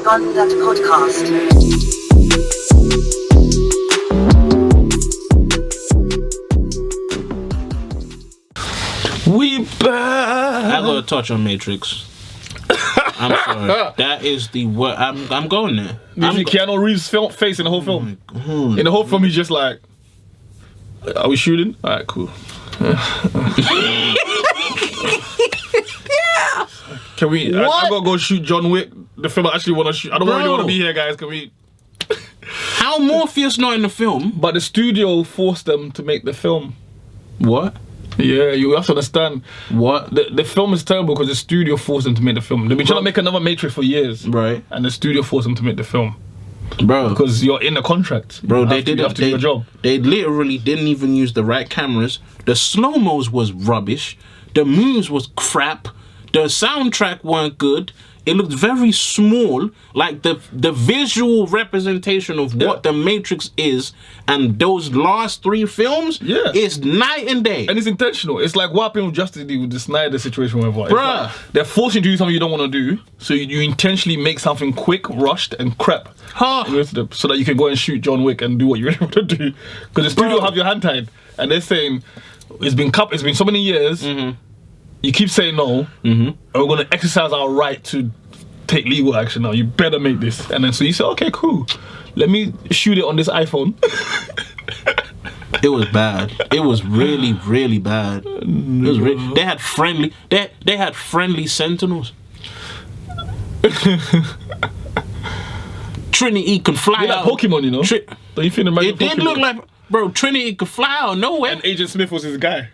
BunDat podcast. We back. I got a touch on Matrix. I'm sorry. That is the word. I'm going there. You see Keanu Reeves' face in the whole film. In the whole film, he's just like, "Are we shooting? All right, cool." Can we? I gotta go shoot John Wick. The film I actually want to shoot. I don't really want to be here, guys. Can we? How Morpheus not in the film? But the studio forced them to make the film. What? Yeah, you have to understand. What? The film is terrible because the studio forced them to make the film. They've been trying to make another Matrix for years. Right. And the studio forced them to make the film. Bro. Because you're in a contract. Bro, you have to do your job. They literally didn't even use the right cameras. The slow-mos was rubbish. The moves was crap. The soundtrack weren't good. It looked very small. Like the visual representation of what the Matrix is and those last three films is night and day. And it's intentional. It's like what happened with Justice League with the Snyder situation. Bruh. Like they're forcing you to do something you don't want to do. So you intentionally make something quick, rushed, and crap. So that you can go and shoot John Wick and do what you really want to do. Because the studio have your hand tied. And they're saying, it's been so many years. Mm-hmm. You keep saying no, and we're going to exercise our right to take legal action now. You better make this. And then so you say, okay, cool. Let me shoot it on this iPhone. It was bad. It was really, really bad. It was they had friendly. They had friendly sentinels. Trinity could fly like out. Pokemon, you know. Don't you think it did look like, bro? Trinity could fly out nowhere. And Agent Smith was his guy.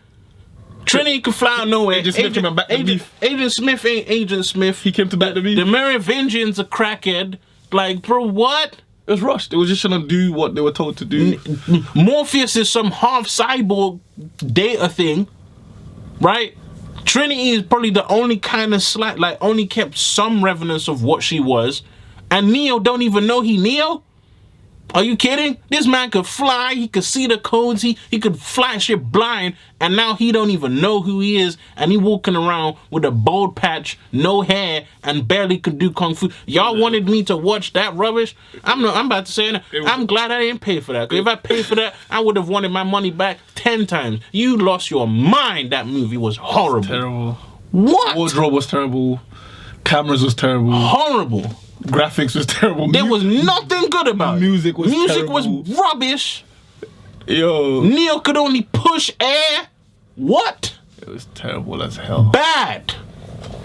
Trinity could fly out nowhere. Agent Smith came back to beef. Agent Smith ain't Agent Smith. He came to back the beef. The Merovingian's a crackhead. Like, bro, what? It was rushed. It was just trying to do what they were told to do. Morpheus is some half cyborg data thing, right? Trinity is probably the only kind of only kept some revenance of what she was. And Neo don't even know he Neo? Are you kidding? This man could fly, he could see the codes, he could fly shit blind, and now he don't even know who he is, and he walking around with a bald patch, no hair, and barely could do kung fu. Y'all wanted me to watch that rubbish? I'm about to say that. I'm glad I didn't pay for that. If I paid for that, I would have wanted my money back 10 times. You lost your mind. That movie was horrible. Was terrible. What? Wardrobe was terrible. Cameras was terrible. Horrible. Graphics was terrible. There was nothing good about it. Music was rubbish. Yo. Neo could only push air. What? It was terrible as hell. Bad.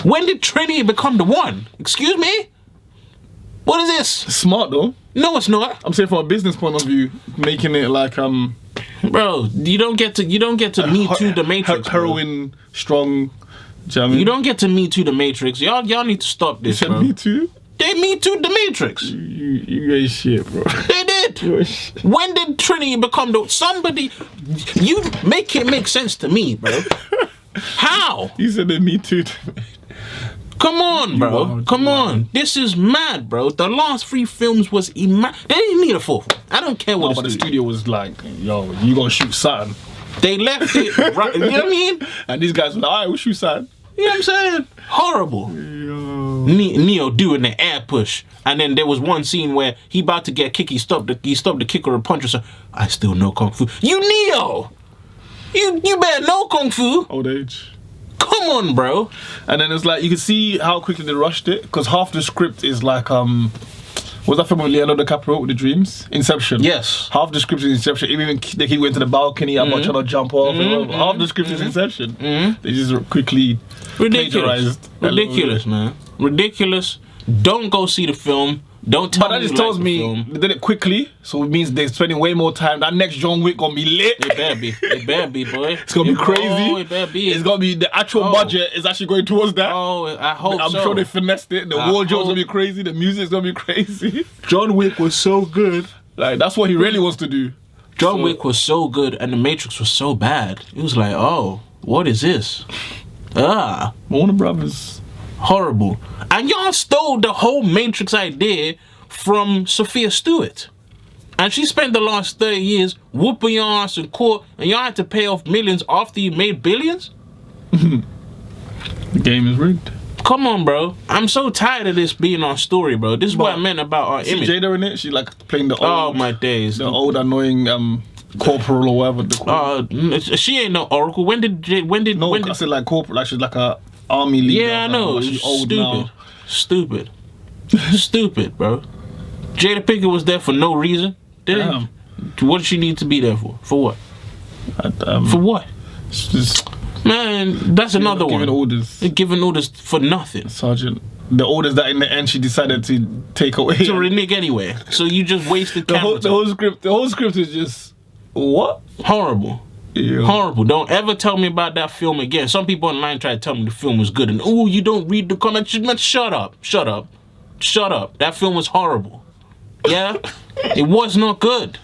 When did Trinity become the one? Excuse me? What is this? It's smart though. No, it's not. I'm saying from a business point of view, making it like Bro, you don't get to Me Too the Matrix. Heroin strong. You don't get to Me Too the Matrix. Y'all need to stop this, bro. Me Too? They Me Too the Matrix. You ain't shit, bro. They did. When did Trinity become somebody? You make it make sense to me, bro. How? You said they Me Too. Come on, bro. Come on. This is mad, bro. The last three films was They didn't need a fourth one. I don't care what the studio was like, yo, you gonna shoot something. They left it right. You know what I mean? And these guys were like, all right, we'll shoot something. You know what I'm saying? Horrible. Yo. Neo doing the air push, and then there was one scene where he about to get kicked. He stopped the kick or a punch or something. I still know kung fu. You Neo, you better know kung fu. Old age. Come on, bro. And then it's like you can see how quickly they rushed it because half the script is like was that film with Leonardo DiCaprio with the dreams? Inception. Yes. Half the script is Inception. Even they keep going to the balcony. I'm not trying to jump off. Half the script is Inception. They just quickly plagiarized. Ridiculous, man. Ridiculous. Don't go see the film. Don't tell me. But that just tells me they did it quickly, so it means they're spending way more time. That next John Wick gonna be lit. It better be. It better be, boy. It's gonna be crazy. Oh, it better be. It's gonna be the actual budget is actually going towards that. Oh, I hope I'm so. sure they finessed it. The wardrobe's gonna be crazy. The music's gonna be crazy. John Wick was so good. Like that's what he really wants to do. John Wick was so good, and The Matrix was so bad. It was like, oh, what is this? Warner Brothers. Horrible. And y'all stole the whole Matrix idea from Sophia Stewart. And she spent the last 30 years whooping your ass in court, and y'all had to pay off millions after you made billions? The game is rigged. Come on, bro. I'm so tired of this being our story, bro. This is what I meant about our image. Jada in it, she like playing the old, Oh my days, the old annoying corporal or whatever they call it. She ain't no oracle. When did I said like corporal, like she's like a army leader. Yeah, I know. Like, she's old now. Stupid, bro. Jada Pinkett was there for no reason. What did she need to be there for? For what? For what? Just, man, that's another one. Giving orders. Giving orders for nothing. Sergeant. The orders that in the end she decided to take away. To renege anyway. So you just wasted the whole script is just what? Horrible. Yeah. Horrible. Don't ever tell me about that film again. Some people online try to tell me the film was good and you don't read the comments. Shut up. That film was horrible. Yeah? It was not good.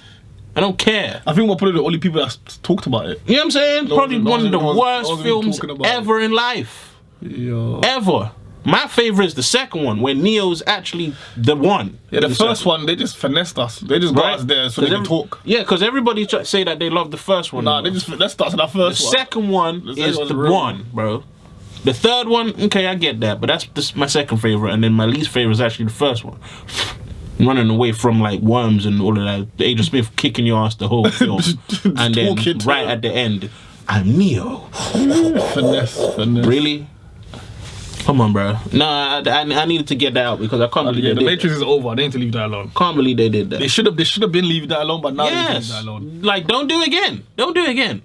I don't care. I think we're probably the only people that talked about it. You know what I'm saying? Probably one of the worst films ever in life. Yeah. Ever. My favorite is the second one, where Neo's actually the one. Yeah, the first one, they just finessed us. They just got us there so they can talk. Yeah, because everybody say that they love the first one. Nah, let's start with that first one. The second one is the one, bro. The third one, okay, I get that, but that's my second favorite, and then my least favorite is actually the first one. Running away from like worms and all of that. Agent Smith kicking your ass the whole film, and then right at the end, I'm Neo. Finesse. Really? Come on, bro. No, I needed to get that out because I can't believe the Matrix is over. They need to leave that alone. Can't believe they did that. They should have been leaving that alone, but now they need to leave that alone. Like, don't do it again. Don't do it again.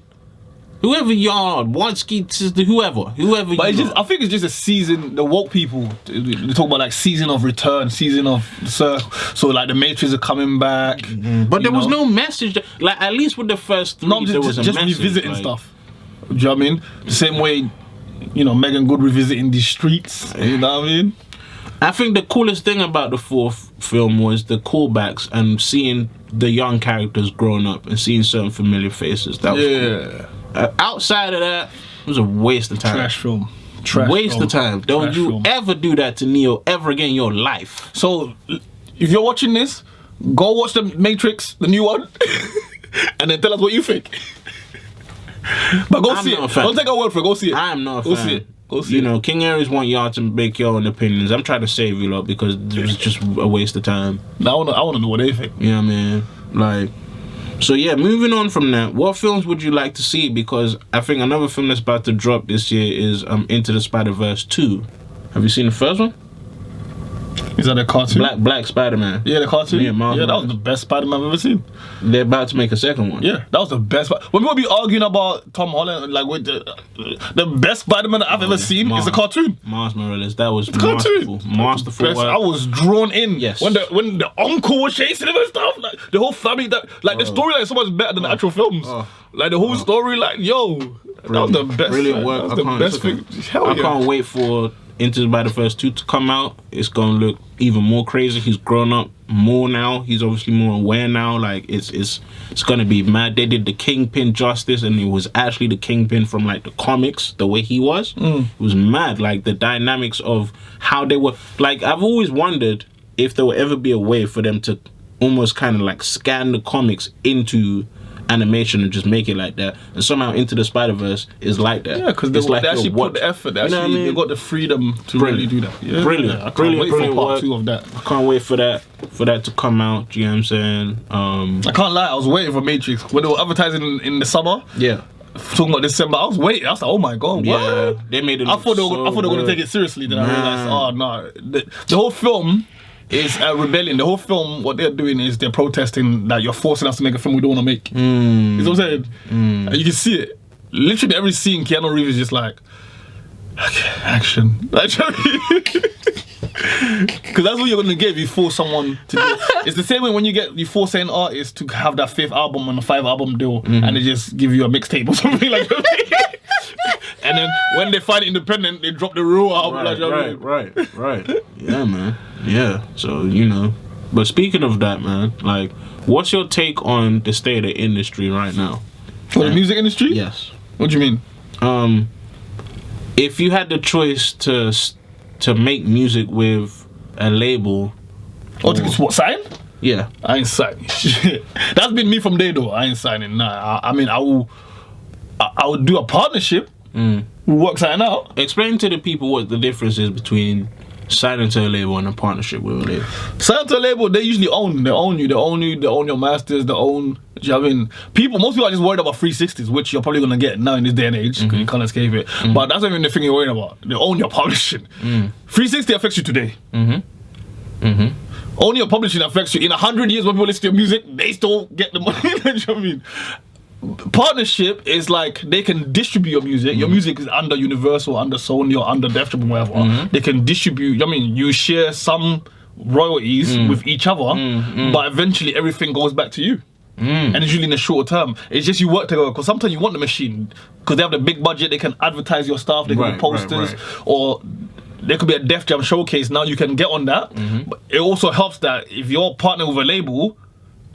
Whoever you are, Wansky, whoever but I think it's just a season. The woke people they talk about like season of return, season of circle. So like the Matrix are coming back. But there was no message. Like at least with the first three, there was a message. Just revisiting stuff. Do you know what I mean? The same way, Megan Good revisiting these streets. You know what I mean? I think the coolest thing about the fourth film was the callbacks and seeing the young characters growing up and seeing certain familiar faces. That was cool. Outside of that, it was a waste of time. Trash film. Waste of time. Don't you ever do that to Neo ever again in your life. So, if you're watching this, go watch the Matrix, the new one, and then tell us what you think. But go see it. Don't take our word for it. Go see it. I am not a fan. Go see it. Go see it. King Aries want y'all to make your own opinions. I'm trying to save you lot because it's just a waste of time. I want to know what they think. Yeah, man. Like. So yeah, moving on from that, what films would you like to see? Because I think another film that's about to drop this year is Into the Spider-Verse 2. Have you seen the first one? Is that a cartoon? Black Spider-Man. Yeah, the cartoon. Yeah, that was the best Spider-Man I've ever seen. They're about to make a second one. Yeah, that was the best. When people be arguing about Tom Holland, like with the best Spider-Man I've ever seen is a cartoon. Miles Morales, that was masterful. Masterful work. I was drawn in. Yes. When the uncle was chasing him and stuff, like the whole family, the storyline is so much better than the actual films. Like the whole story, like that was the best. Brilliant work. That was the best thing. I can't wait for Into the Spider-Verse 2 to come out. It's gonna look even more crazy. He's grown up more now. He's obviously more aware now. Like it's gonna be mad. They did the Kingpin justice, and it was actually the Kingpin from like the comics, the way he was. It was mad. Like the dynamics of how they were. Like I've always wondered if there will ever be a way for them to almost kind of like scan the comics into animation and just make it like that, and somehow Into the Spider-Verse is like that. Yeah, because they actually put the effort. They got the freedom to really do that. Yeah, brilliant. I can't wait for part 2 of that. I can't wait for that to come out. Do you know what I'm saying? I can't lie, I was waiting for Matrix when they were advertising in the summer. Yeah. Talking about December, I was waiting. I was like, oh my god, what? Yeah, they made it. I thought they were going to take it seriously. Then I realized, oh no, the whole film is a rebellion. The whole film, what they're doing is they're protesting that you're forcing us to make a film we don't want to make. You know what I'm saying? And you can see it. Literally every scene, Keanu Reeves is just like, okay, action. Because that's what you're going to get if you force someone to do. It's the same way when you force an artist to have that 5th album on a 5-album deal and they just give you a mixtape or something like that. And then when they find it independent, they drop the real album. Right. Yeah, man. Yeah. So, But speaking of that, man, like, what's your take on the state of the industry right now? For the music industry? Yes. What do you mean? If you had the choice to make music with a label... What, sign? Yeah. I ain't signing. That's been me from day though. I ain't signing. Nah. I mean, I will do a partnership, We'll work something out. Explain to the people what the difference is between signing to a label and a partnership with a label. Signing to a label, they usually own. They own you. They own you. They own your masters. They own. Do you know what I mean? Most people are just worried about 360s, which you're probably gonna get now in this day and age. You can't escape it. But that's not even the thing you're worried about. They own your publishing. 360 affects you today. Only your publishing affects you. In 100 years, when people listen to your music, they still get the money. Do you know what I mean? Partnership is like they can distribute your music. Your music is under Universal, under Sony, or under Def Jam, whatever. They can distribute. I mean, you share some royalties with each other, but eventually everything goes back to you. And it's usually in the short term. It's just you work together because sometimes you want the machine because they have the big budget. They can advertise your stuff. They can do posters or. There could be a Def Jam showcase. Now you can get on that. But it also helps that if you're partnered with a label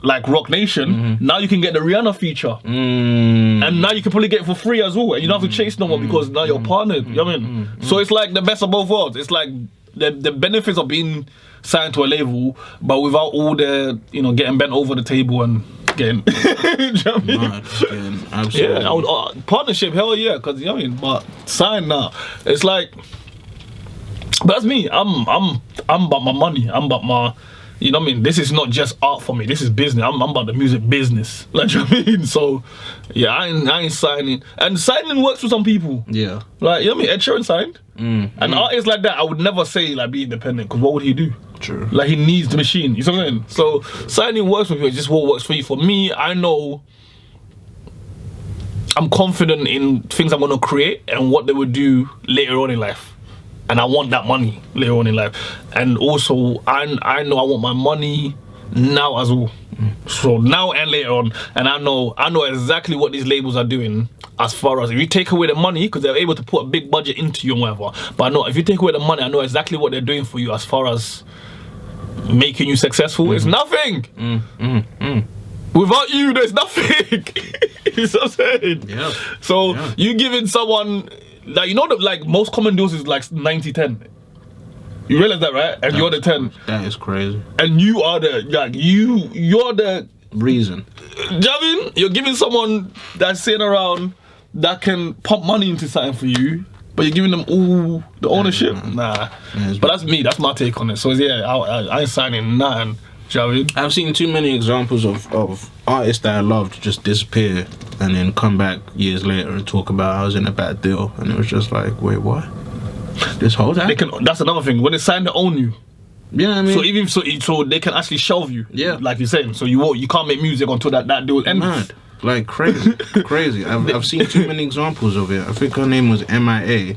like Rock Nation, now you can get the Rihanna feature. And now you can probably get it for free as well. And you don't have to chase no more because now you're partnered. You know what I mean? So it's like the best of both worlds. It's like the benefits of being signed to a label, but without all the, getting bent over the table and getting. Do you know what I mean? Absolutely. Yeah, partnership, hell yeah. Because, you know what I mean? But sign now. It's like. But that's me. I'm about my money. I'm about my, you know what I mean? This is not just art for me. This is business. I'm about the music business. Like, you know what I mean? So, yeah, I ain't signing. And signing works for some people. Yeah. Like, you know what I mean? Ed Sheeran signed. And artists like that, I would never say, like, be independent. Because what would he do? True. Like, he needs the machine. You know what I'm saying? So, signing works for people. It's just what works for you. For me, I know I'm confident in things I'm going to create and what they would do later on in life. And I want that money later on in life. And also, I know I want my money now as well. So now and later on. And I know exactly what these labels are doing as far as if you take away the money, because they're able to put a big budget into you and whatever. But I know if you take away the money, I know exactly what they're doing for you as far as making you successful. It's nothing. Without you, there's nothing. You know what I'm saying? Yeah. So you giving someone... Like, you know, like most common deals is like 90-10. You realize that, right? And you're the 10. That is crazy. And you are the, like, you're the reason. Do you know what I mean? You're giving someone that's sitting around that can pump money into something for you, but you're giving them all the ownership. Nah. But that's me. That's my take on it. So yeah, I ain't signing nothing. Do you know what I mean? I've seen too many examples of artists that I loved just disappear and then come back years later and talk about I was in a bad deal, and it was just like, wait, what? This whole time? That's another thing. When they sign, they own you. Yeah, I mean, so even so they can actually shelve you. Yeah, like you're saying. So you can't make music until that deal ends. Mad. Like crazy, crazy. I've seen too many examples of it. I think her name was MIA.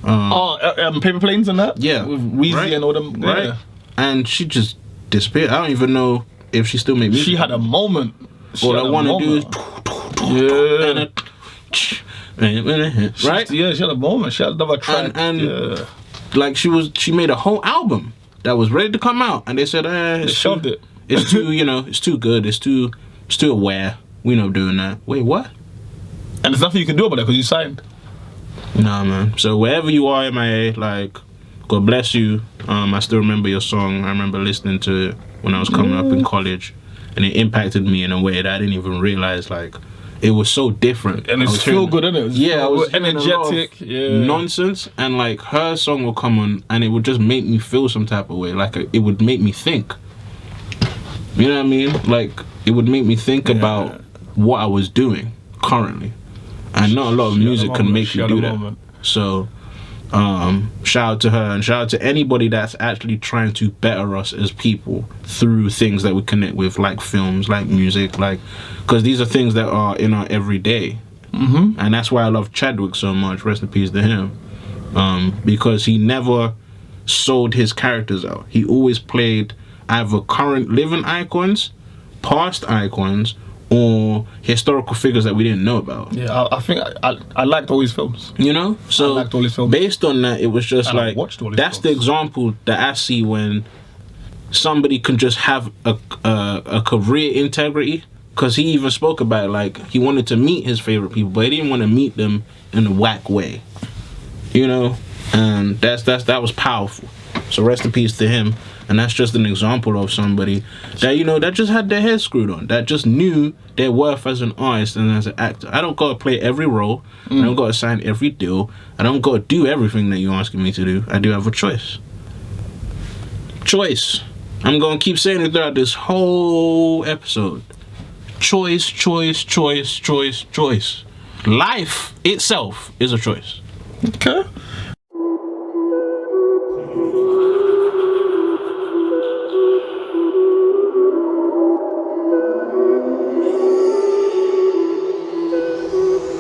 Paper Planes and that. Yeah, with Weezy and all them. Right. Yeah. And she just disappeared. I don't even know if she still makes music. She had a moment. All I want to do is right? Yeah, she had a moment. She had another track. And like she made a whole album that was ready to come out, and they said, they shoved it. It's too, it's too good. It's too aware. We're not doing that. Wait, what? And there's nothing you can do about that because you signed. Nah, man. So wherever you are, MIA, like, God bless you. I still remember your song. I remember listening to it when I was coming up in college, and it impacted me in a way that I didn't even realize. Like, it was so different, and it's feel good, isn't it? Yeah, it was energetic. Nonsense, and like her song would come on, and it would just make me feel some type of way. Like it would make me think. You know what I mean? Like it would make me think about what I was doing currently, and not a lot of music can make you do that. So. Shout out to her, and shout out to anybody that's actually trying to better us as people through things that we connect with, like films, like music, like, because these are things that are in our everyday. And that's why I love Chadwick so much, rest in peace to him, because he never sold his characters out. He always played either current living icons, past icons, or historical figures that we didn't know about. Yeah, I think I liked all his films. You know? So I liked all his films. Based on that, it was just and like, that's the example that I see when somebody can just have a career integrity. Because he even spoke about it, like, he wanted to meet his favorite people, but he didn't want to meet them in a whack way. You know? And that was powerful. So rest in peace to him. And that's just an example of somebody that, you know, that just had their head screwed on, that just knew their worth as an artist and as an actor. I don't gotta play every role. I don't gotta sign every deal. I don't gotta do everything that you're asking me to do. I do have a choice. Choice. I'm gonna keep saying it throughout this whole episode. Choice, choice, choice, choice, choice. Life itself is a choice. Okay.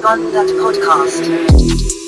BunDat podcast.